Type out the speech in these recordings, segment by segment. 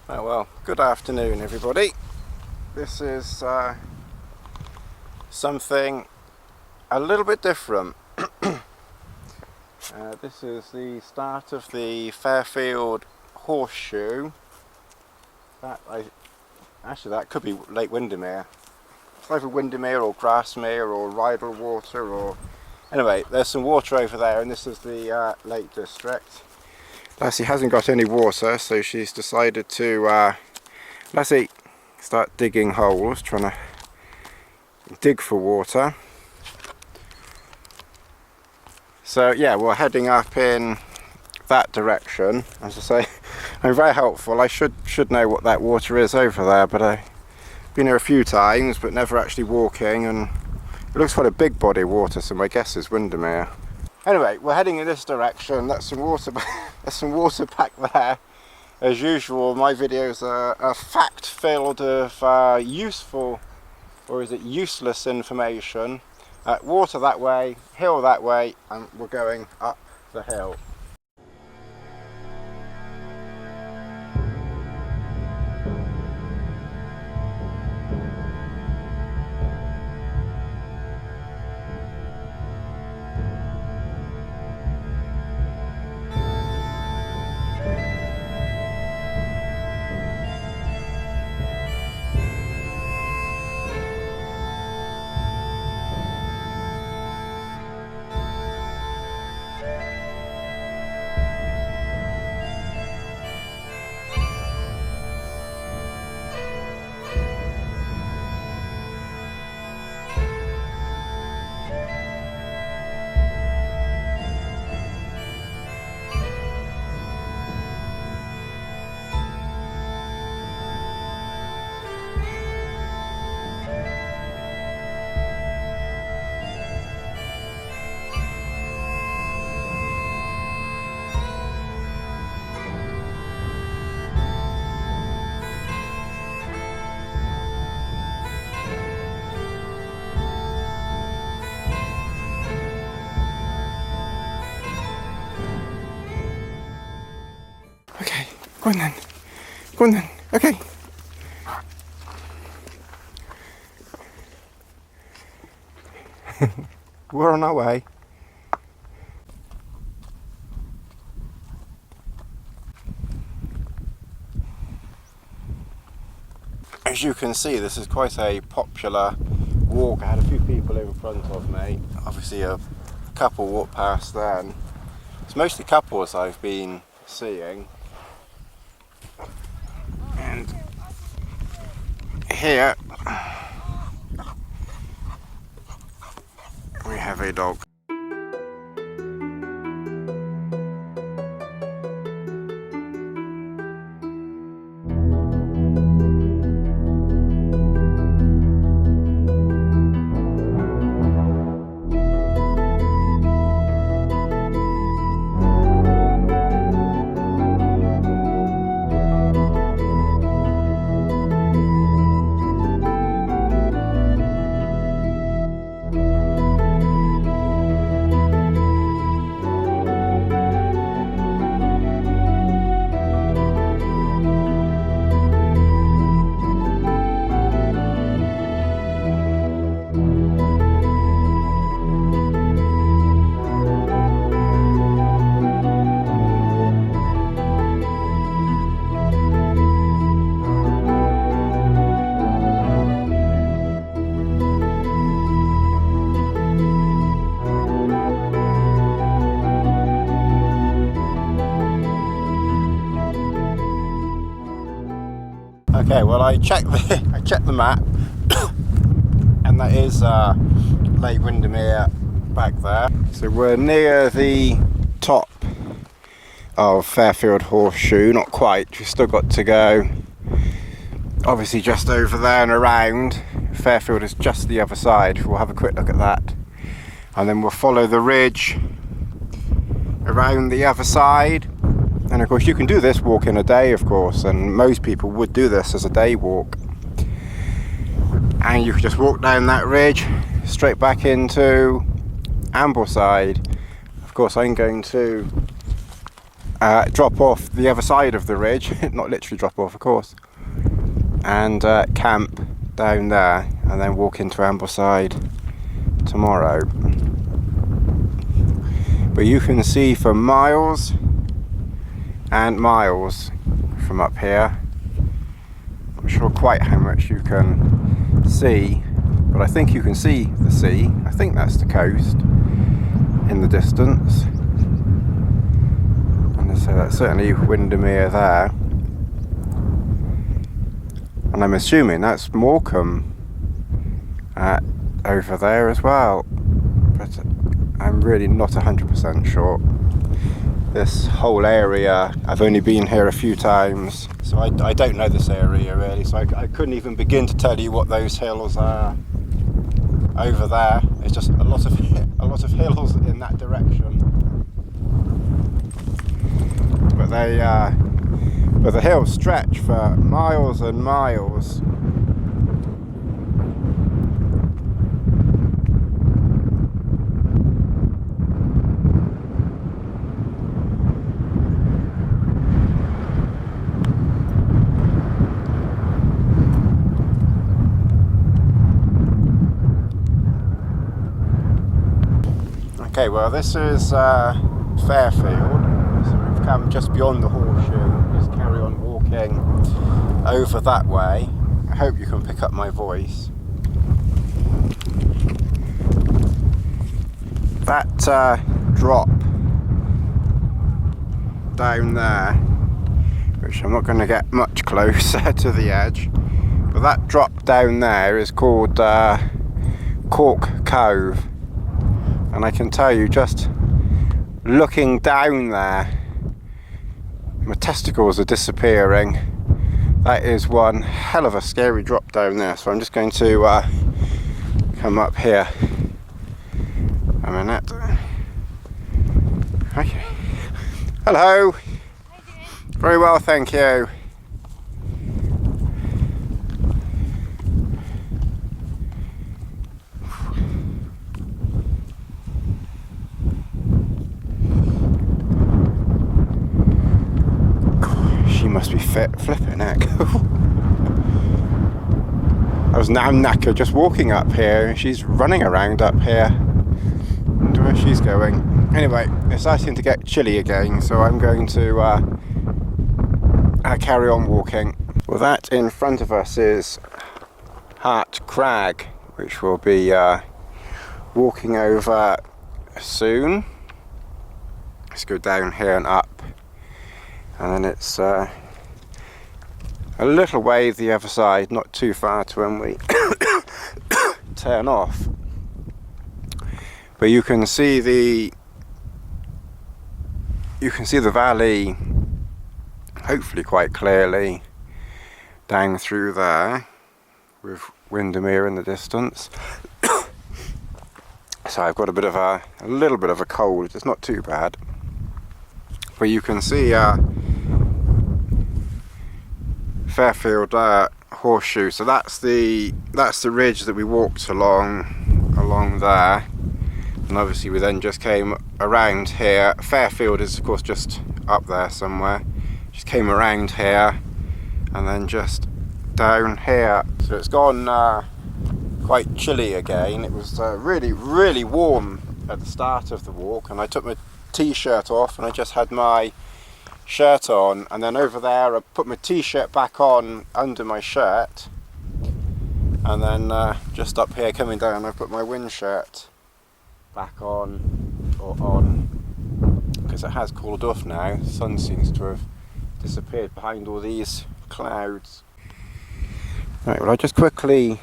Oh well, good afternoon everybody. This is something a little bit different. This is the start of the Fairfield Horseshoe. That could be Lake Windermere. It's either Windermere or Grasmere or Rydal Water or... Anyway, there's some water over there, and this is the Lake District. Lassie hasn't got any water, so she's decided to, Lassie, start digging holes, trying to dig for water. So yeah, we're heading up in that direction. As I say, I'm very helpful. I should know what that water is over there, but I've been here a few times, but never actually walking, and it looks quite a big body of water, so my guess is Windermere. Anyway, we're heading in this direction. That's some water. There's some water back there. As usual, my videos are fact-filled of useful, or is it useless, information. Water that way, hill that way, and we're going up the hill. Okay, go on then. Go on then. Okay. We're on our way. As you can see, this is quite a popular walk. I had a few people in front of me. Obviously a couple walked past then. It's mostly couples I've been seeing. And here we have a dog. Okay, well I checked the map, and that is Lake Windermere back there. So we're near the top of Fairfield Horseshoe, not quite. We've still got to go. Obviously, just over there and around. Fairfield is just the other side. We'll have a quick look at that, and then we'll follow the ridge around the other side. And of course you can do this walk in a day, of course, and most people would do this as a day walk. And you can just walk down that ridge straight back into Ambleside. Of course I'm going to drop off the other side of the ridge, not literally drop off of course, and camp down there and then walk into Ambleside tomorrow. But you can see for miles and miles from up here. I'm not sure quite how much you can see, but I think you can see the sea. I think that's the coast in the distance. And so that's certainly Windermere there. And I'm assuming that's Morecambe over there as well. But I'm really not 100% sure. This whole area, I've only been here a few times, so I don't know this area really, so I couldn't even begin to tell you what those hills are over there. It's just a lot of hills in that direction, but the hills stretch for miles and miles. Okay, well this is Fairfield, so we've come just beyond the Horseshoe, just carry on walking over that way. I hope you can pick up my voice. That drop down there, which I'm not going to get much closer to the edge, but that drop down there is called Cork Cove. And I can tell you, just looking down there, my testicles are disappearing. That is one hell of a scary drop down there. So I'm just going to come up here a minute. Okay. Hello. How you doing? Very well, thank you. Must be fit, flipping heck. I'm knackered just walking up here. She's running around up here. I wonder where she's going. Anyway, it's starting to get chilly again, so I'm going to carry on walking. Well, that in front of us is Hart Crag, which we'll be walking over soon. Let's go down here and up, and then it's a little way the other side, not too far to when we turn off. But you can see the valley hopefully quite clearly down through there, with Windermere in the distance. So I've got a little bit of a cold. It's not too bad, but you can see Fairfield Horseshoe. So that's the ridge that we walked along there, and obviously we then just came around here. Fairfield is of course just up there somewhere. Just came around here and then just down here. So it's gone quite chilly again. It was really warm at the start of the walk, and I took my t-shirt off and I just had my shirt on, and then over there I put my t-shirt back on under my shirt, and then just up here coming down I put my wind shirt back on, because it has cooled off now. The sun seems to have disappeared behind all these clouds. Right, well I'll just quickly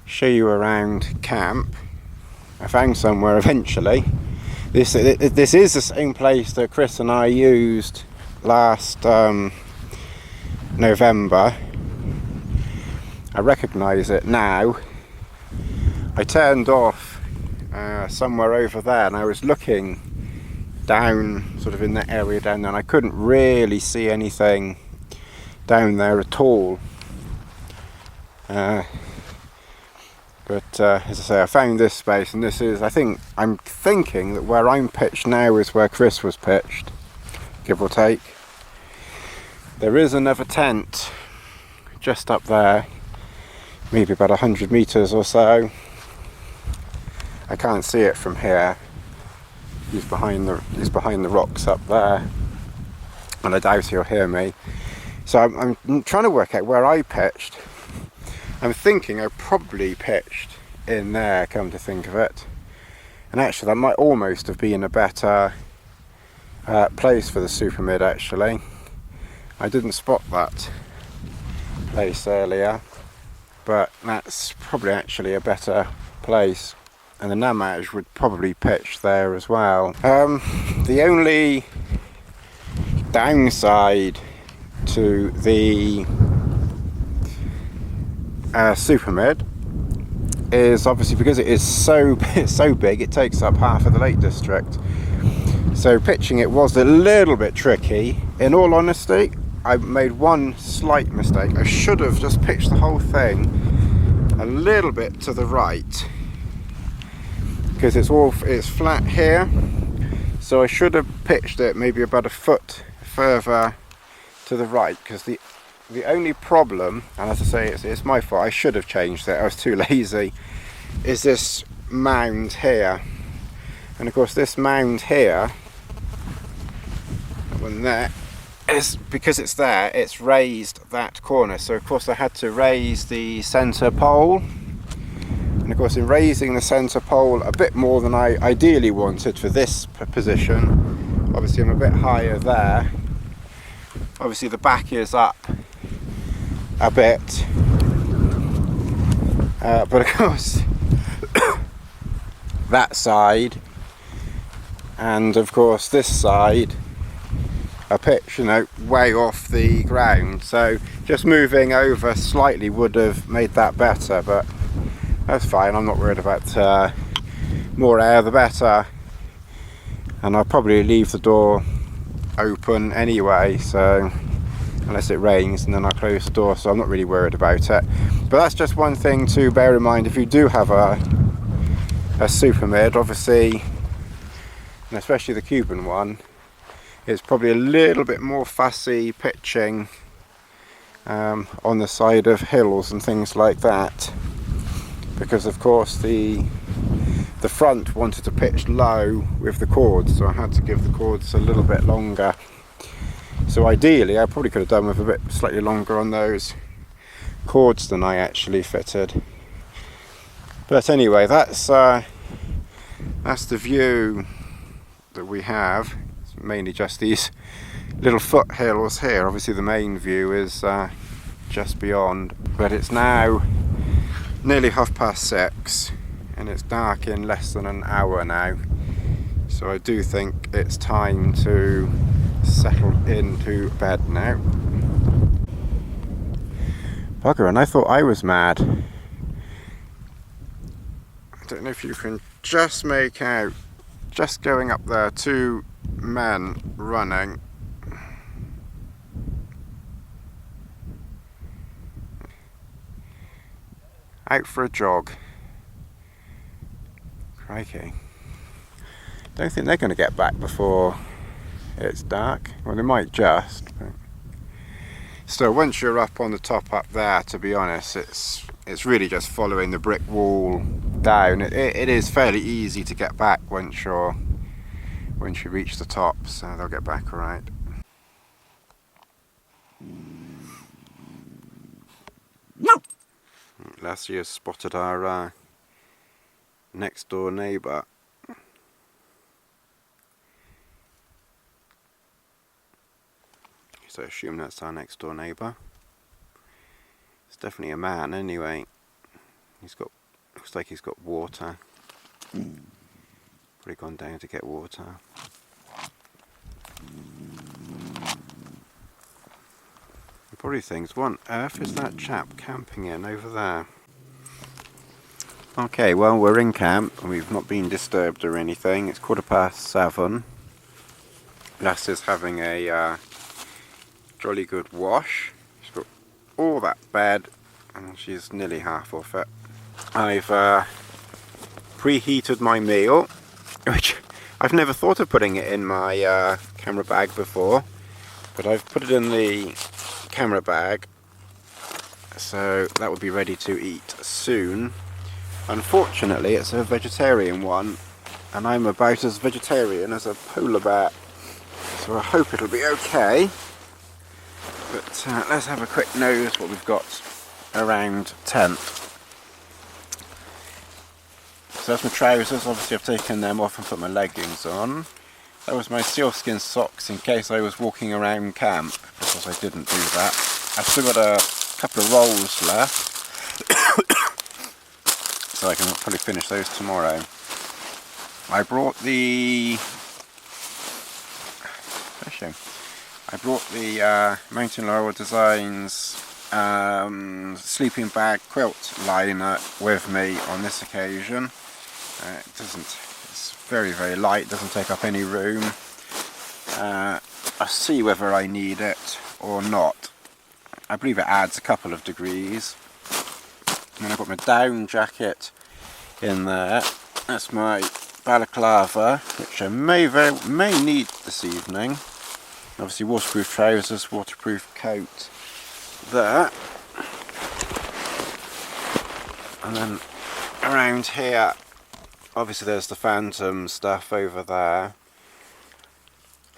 show you around camp. I found somewhere eventually. This is the same place that Chris and I used last November. I recognise it now. I turned off somewhere over there, and I was looking down, sort of in that area down there, and I couldn't really see anything down there at all. But as I say, I found this space, and this is, I'm thinking that where I'm pitched now is where Chris was pitched. give or take. There is another tent just up there, maybe about 100 meters or so. I can't see it from here. He's behind the rocks up there, and I doubt he'll hear me. So I'm trying to work out where I pitched. I'm thinking I probably pitched in there, come to think of it. And actually that might almost have been a better place for the Supermid actually. I didn't spot that place earlier, but that's probably actually a better place. And the Namaj would probably pitch there as well. The only downside to the Supermid is obviously because it is so big, it takes up half of the Lake District. So pitching it was a little bit tricky. In all honesty, I made one slight mistake. I should have just pitched the whole thing a little bit to the right, because it's flat here. So I should have pitched it maybe about a foot further to the right, because the only problem, and as I say, it's my fault, I should have changed it, I was too lazy, is this mound here. And of course this mound here, that one there, is because it's there, it's raised that corner. So of course I had to raise the centre pole. And of course in raising the centre pole a bit more than I ideally wanted for this position, obviously I'm a bit higher there. Obviously the back is up a bit, but of course that side and of course this side are pitched, you know, way off the ground. So just moving over slightly would have made that better, but that's fine. I'm not worried about more air the better, and I'll probably leave the door open anyway, so unless it rains, and then I'll close the door, so I'm not really worried about it. But that's just one thing to bear in mind if you do have a Supermid, obviously, and especially the Cuban one, it's probably a little bit more fussy pitching on the side of hills and things like that, because of course the front wanted to pitch low with the cords, so I had to give the cords a little bit longer. So ideally I probably could have done with a bit slightly longer on those cords than I actually fitted. But anyway, that's the view that we have. It's mainly just these little foothills here. Obviously the main view is just beyond, but it's now nearly 6:30 and it's dark in less than an hour now, so I do think it's time to settle into bed now. Bugger, and I thought I was mad. I don't know if you can just make out, just going up there, two men running. Out for a jog. Crikey. Don't think they're going to get back before it's dark. Well, they might just. But still, once you're up on the top up there, to be honest, it's really just following the brick wall down. It is fairly easy to get back once you reach the top, so they'll get back all right. Last year spotted our next door neighbour. So I assume that's our next door neighbour. It's definitely a man anyway. Looks like he's got water. Probably gone down to get water. He probably thinks, what on earth is that chap camping in over there? Okay, well, we're in camp and we've not been disturbed or anything. It's 7:15. Lass is having a jolly good wash. She's got all that bed and she's nearly half off it. I've preheated my meal, which I've never thought of putting it in my camera bag before, but I've put it in the camera bag, so that would be ready to eat soon. Unfortunately, it's a vegetarian one, and I'm about as vegetarian as a polar bear, so I hope it'll be okay. But let's have a quick nose what we've got around tent. So that's my trousers. Obviously I've taken them off and put my leggings on. That was my sealskin socks in case I was walking around camp, because I didn't do that. I've still got a couple of rolls left, so I can probably finish those tomorrow. I brought the Mountain Laurel Designs sleeping bag quilt liner with me on this occasion. It's very, very light, doesn't take up any room. I'll see whether I need it or not. I believe it adds a couple of degrees. And then I've got my down jacket in there. That's my balaclava, which I may need this evening. Obviously waterproof trousers, waterproof coat there. And then around here, obviously there's the Phantom stuff over there.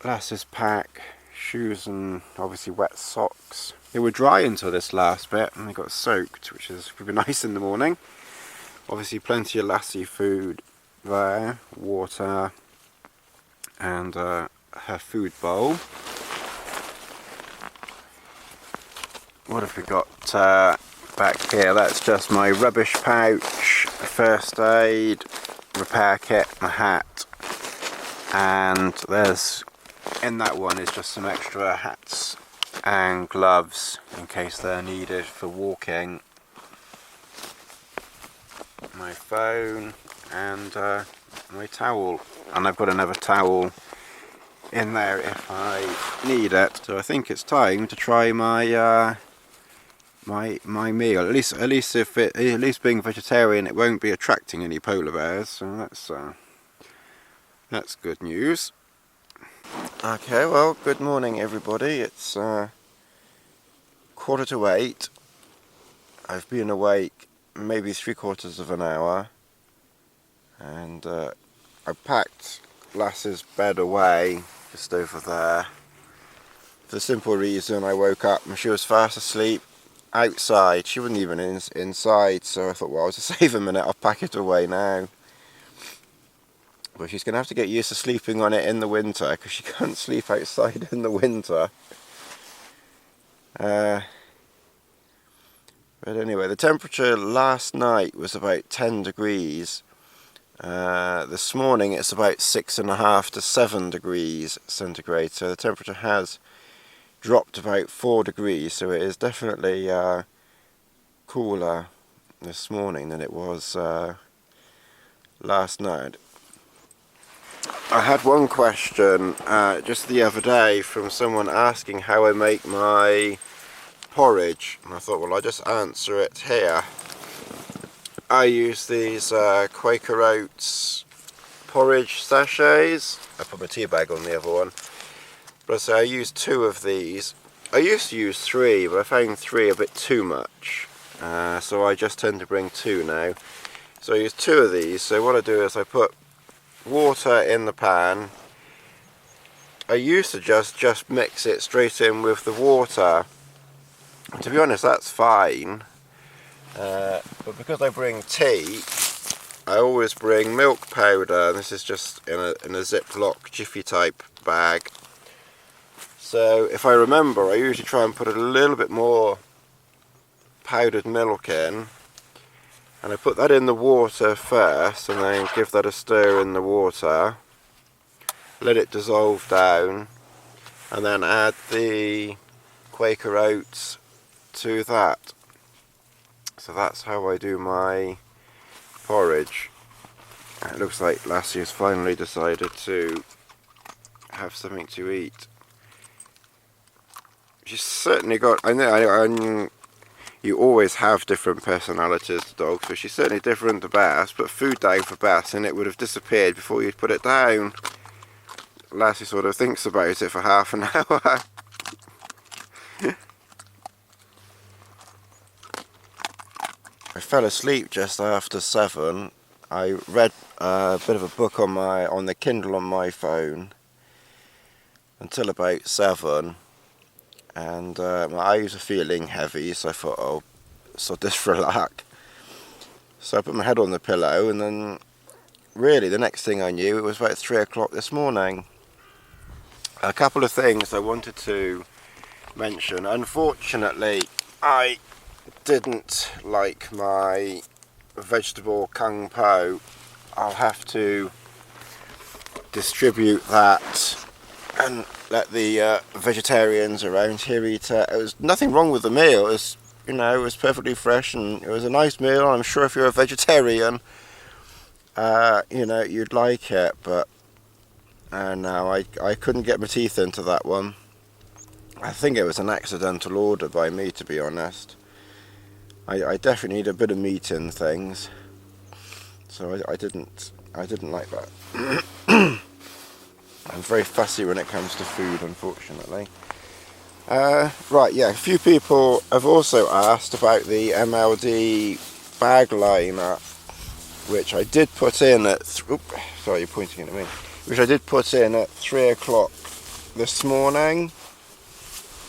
Lass's pack, shoes and obviously wet socks. They were dry until this last bit and they got soaked, which is pretty nice in the morning. Obviously plenty of Lassie food there, water and her food bowl. What have we got back here? That's just my rubbish pouch, first aid, repair kit, my hat, and there's, in that one is just some extra hats and gloves in case they're needed for walking. My phone and my towel, and I've got another towel in there if I need it. So I think it's time to try my my meal. At least being vegetarian, it won't be attracting any polar bears. So that's good news. Okay, well, good morning everybody. It's 7:45. I've been awake maybe 3/4 of an hour, and I packed Lass's bed away just over there for the simple reason I woke up and she was fast asleep outside. She wasn't even inside, so I thought, well, to save a minute I'll pack it away now. But she's going to have to get used to sleeping on it in the winter, because she can't sleep outside in the winter. But anyway, the temperature last night was about 10 degrees. This morning it's about 6.5 to 7 degrees centigrade, so the temperature has dropped about 4 degrees, so it is definitely cooler this morning than it was last night. I had one question just the other day from someone asking how I make my porridge, and I thought, well, I'll just answer it here. I use these Quaker Oats porridge sachets. I put my tea bag on the other one, but I use 2 of these. I used to use 3, but I found 3 a bit too much, so I just tend to bring 2 now. So I use 2 of these. So what I do is I put water in the pan. I used to just mix it straight in with the water. And to be honest, that's fine. But because I bring tea, I always bring milk powder. This is just in a Ziploc Jiffy type bag. So if I remember, I usually try and put a little bit more powdered milk in, and I put that in the water first, and then give that a stir in the water, let it dissolve down, and then add the Quaker Oats to that. So that's how I do my porridge. It looks like Lassie has finally decided to have something to eat. She's certainly got, you always have different personalities to dogs, so she's certainly different to Bess. Put food down for Bess and it would have disappeared before you'd put it down. Lassie sort of thinks about it for half an hour. I fell asleep just after 7. I read a bit of a book on the Kindle on my phone until about 7. And my eyes are feeling heavy, so I thought, oh, so just relax. So I put my head on the pillow, and then really the next thing I knew, it was about 3 o'clock this morning. A couple of things I wanted to mention. Unfortunately, I didn't like my vegetable kung po. I'll have to distribute that and let the vegetarians around here eat it. There was nothing wrong with the meal. It was, it was perfectly fresh and it was a nice meal. I'm sure if you're a vegetarian, you'd like it, but no, I couldn't get my teeth into that one. I think it was an accidental order by me, to be honest. I definitely need a bit of meat in things, so I didn't like that. I'm very fussy when it comes to food, unfortunately. Right, yeah, a few people have also asked about the MLD bag liner, which I did put in at... sorry, you're pointing at me. Which I did put in at 3 o'clock this morning,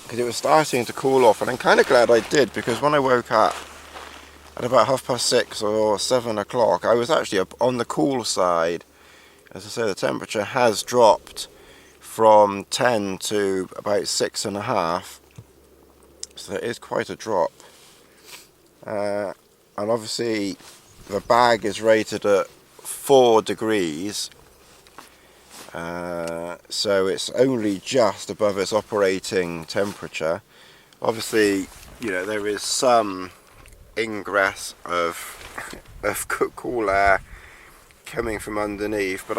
because it was starting to cool off, and I'm kind of glad I did, because when I woke up at about 6:30 or 7 o'clock, I was actually up on the cool side. As I say, the temperature has dropped from 10 to about 6.5, so there is quite a drop. And obviously the bag is rated at 4 degrees, so it's only just above its operating temperature. Obviously, there is some ingress of cool air coming from underneath, but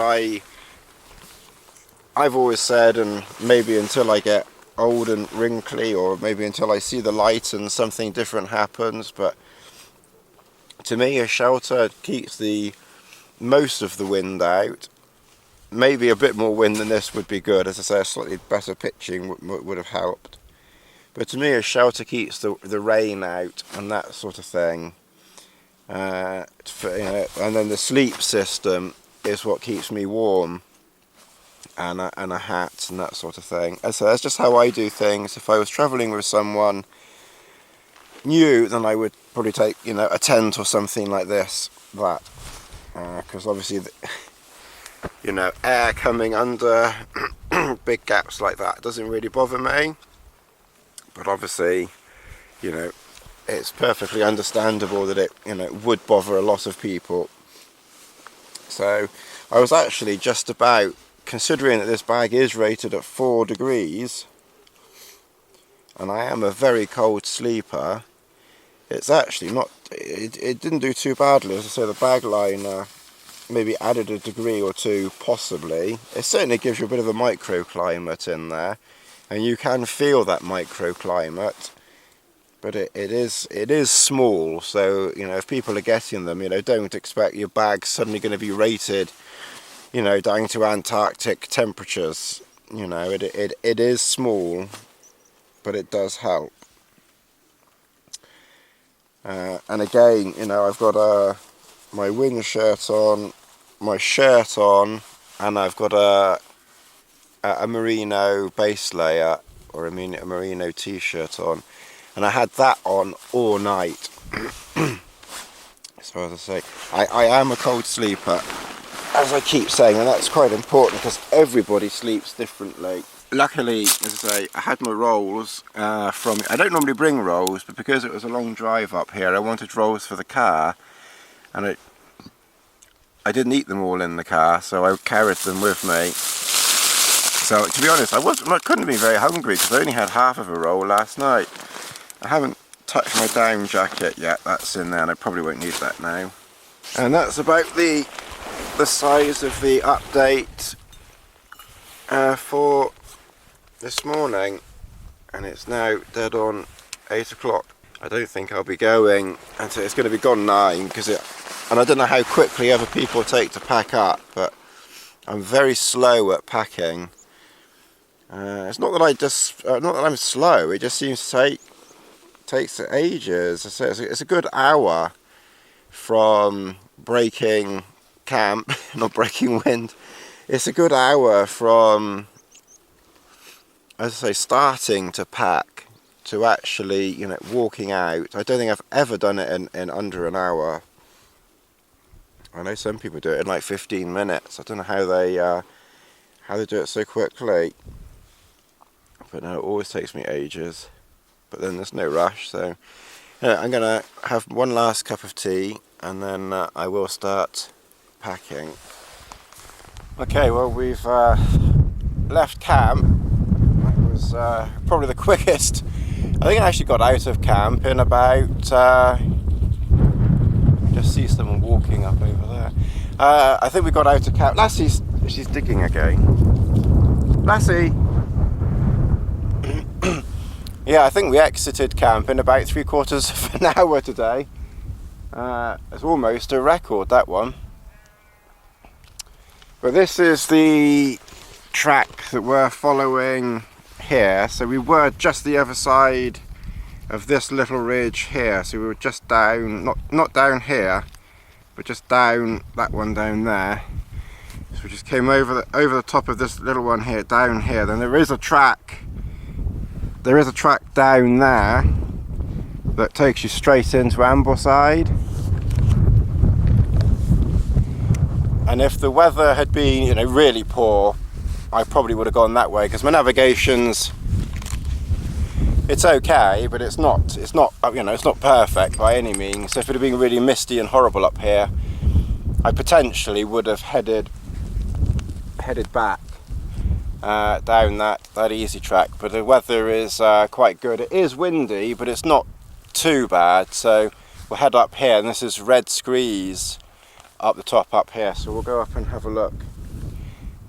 I've always said, and maybe until I get old and wrinkly, or maybe until I see the light and something different happens, but to me a shelter keeps the most of the wind out. Maybe a bit more wind than this would be good. As I say, a slightly better pitching would have helped, but to me a shelter keeps the rain out and that sort of thing. And then the sleep system is what keeps me warm, and a hat and that sort of thing. And so that's just how I do things. If I was travelling with someone new, then I would probably take a tent or something like this, because obviously air coming under big gaps like that doesn't really bother me, but obviously it's perfectly understandable that it would bother a lot of people. So I was actually just about, considering that this bag is rated at 4 degrees and I am a very cold sleeper, it's actually not, it didn't do too badly. As I say, the bag liner maybe added a degree or two, possibly. It certainly gives you a bit of a microclimate in there, and you can feel that microclimate. But it is small, so if people are getting them, don't expect your bag suddenly going to be rated, down to Antarctic temperatures. It is small, but it does help. And again, I've got my wind shirt on, my shirt on, and I've got a merino base layer, or a merino t-shirt on. And I had that on all night. So as I say, I am a cold sleeper, as I keep saying, and that's quite important because everybody sleeps differently. Luckily, as I say, I had my rolls I don't normally bring rolls, but because it was a long drive up here, I wanted rolls for the car, and I didn't eat them all in the car, so I carried them with me. So to be honest, I couldn't have been very hungry because I only had half of a roll last night. I haven't touched my down jacket yet, that's in there, and I probably won't need that now. And that's about the size of the update for this morning, and it's now dead on 8 o'clock. I don't think I'll be going until it's going to be gone 9, and I don't know how quickly other people take to pack up, but I'm very slow at packing. It's not that not that I'm slow. It just seems to takes ages. It's a good hour from breaking camp, not breaking wind. It's a good hour from, as I say, starting to pack to actually, you know, walking out. I don't think I've ever done it in under an hour. I know some people do it in like 15 minutes. I don't know how they do it so quickly. But no, it always takes me ages. But then there's no rush, so I'm gonna have one last cup of tea and then I will start packing. Okay, well, we've left camp. It was probably the quickest. I think I actually got out of camp in about just see someone walking up over there. I think we got out of camp. Lassie's, she's digging again. Lassie. Yeah, I think we exited camp in about 3/4 of an hour today. It's almost a record, that one. But this is the track that we're following here. So we were just the other side of this little ridge here. So we were just down, not down here, but just down that one down there. So we just came over the top of this little one here, down here. Then there is a track. There is a track down there that takes you straight into Ambleside. And if the weather had been, you know, really poor, I probably would have gone that way, because my navigation's, it's okay, but it's not, you know, it's not perfect by any means. So if it had been really misty and horrible up here, I potentially would have headed back down that easy track. But the weather is quite good. It is windy, but it's not too bad. So we'll head up here, and this is Red Screes up the top up here. So we'll go up and have a look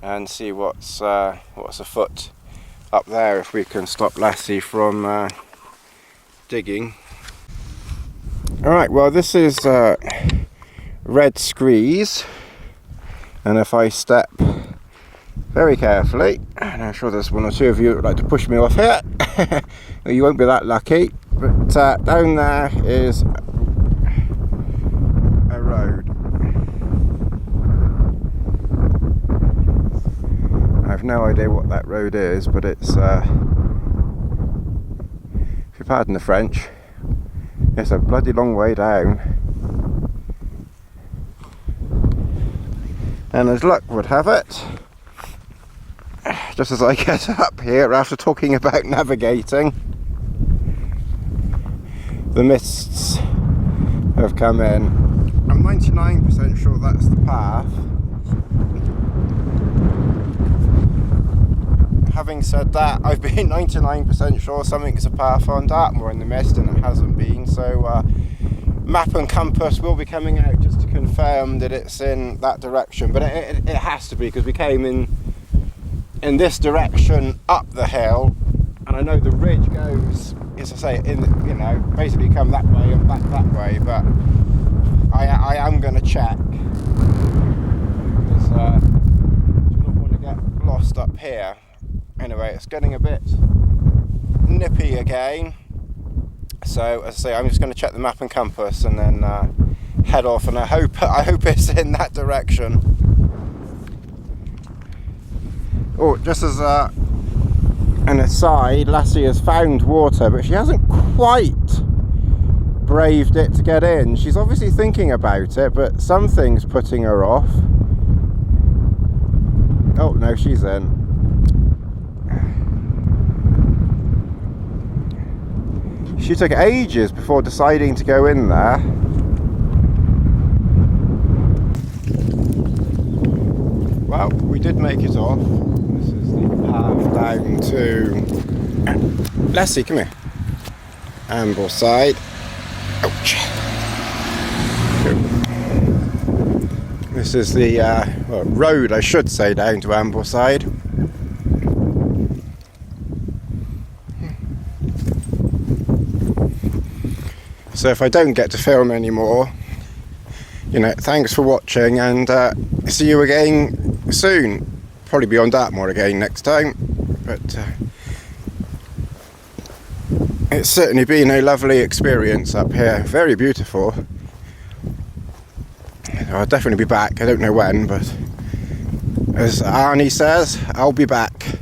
and see what's afoot up there, if we can stop Lassie from digging. Alright, well, this is Red Screes, and if I step very carefully, and I'm sure there's one or two of you that would like to push me off here, you won't be that lucky, but down there is a road. I have no idea what that road is, but it's, if you pardon the French, it's a bloody long way down. And as luck would have it, just as I get up here after talking about navigating, the mists have come in. I'm 99% sure that's the path. Having said that, I've been 99% sure something's a path on Dartmoor in the mist, and it hasn't been. So map and compass will be coming out just to confirm that it's in that direction. But it has to be, because we came in this direction up the hill, and I know the ridge goes, as I say, you know, basically come that way and back that way. But I am going to check, because I do not want to get lost up here. Anyway, it's getting a bit nippy again, so as I say, I'm just going to check the map and compass and then head off, and I hope it's in that direction. Oh, just as an aside, Lassie has found water, but she hasn't quite braved it to get in. She's obviously thinking about it, but something's putting her off. Oh no, she's in. She took ages before deciding to go in there. Well, we did make it off. This is the path down to Lassie, come here. Ambleside. Ouch. This is the road, I should say, down to Ambleside. So if I don't get to film anymore, you know, thanks for watching, and see you again soon. Probably be on Dartmoor again next time, but it's certainly been a lovely experience up here. Very beautiful. I'll definitely be back. I don't know when, but as Arnie says, I'll be back.